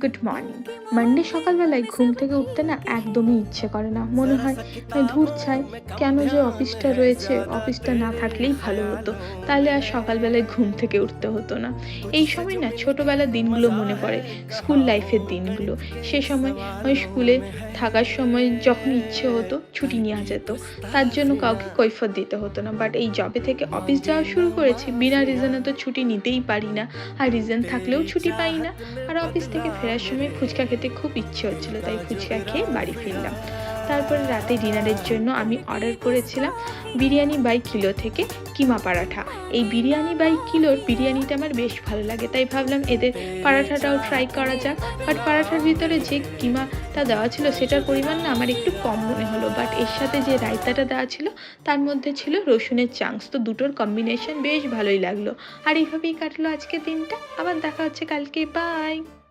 Good morning. Monday সকালবেলায় ঘুম থেকে উঠতে না একদমই ইচ্ছে করে না। মনে হয় ধুর ছাই, কেন যে অফিসটা রয়েছে, অফিসটা না থাকলেই ভালো হতো। তাহলে আর সকালবেলায় ঘুম থেকে উঠতে হতো না। এই সময় না ছোটবেলার দিনগুলো মনে পড়ে, স্কুল লাইফের দিনগুলো। সে সময় ওই স্কুলে থাকার সময় যখন ইচ্ছে হতো ছুটি নেওয়া যেত। তার জন্য কাউকে কৈফিয়ত দিতে হতো না। বাট এই জবে থেকে অফিস যাওয়া শুরু করেছি, বিনা রিজনে তো ছুটি নিতেই পারি না। আর রিজন থাকলেও ছুটি পাই না। আর অফিস থেকে ফেরার সময় ফুচকা খেতে খুব ইচ্ছে হচ্ছিল, তাই ফুচকা খেয়ে বাড়ি ফিরলাম। তারপরে রাতে ডিনারের জন্য আমি অর্ডার করেছিলাম বিরিয়ানি বাই কিলো থেকে কিমা পারাঠা। এই বিরিয়ানি বাই কিলোর বিরিয়ানিটা আমার বেশ ভালো লাগে, তাই ভাবলাম এদের পারাঠাটাও ট্রাই করা যাক। বাট পারাঠার ভিতরে যে কিমাটা দেওয়া ছিল সেটার পরিমাণ না আমার একটু কম মনে হলো। বাট এর সাথে যে রায়তাটা দেওয়া ছিল তার মধ্যে ছিল রসুনের চাংস, তো দুটোর কম্বিনেশন বেশ ভালোই লাগলো। আর এইভাবেই কাটলো আজকের দিনটা। আবার দেখা হচ্ছে কালকে, বাই।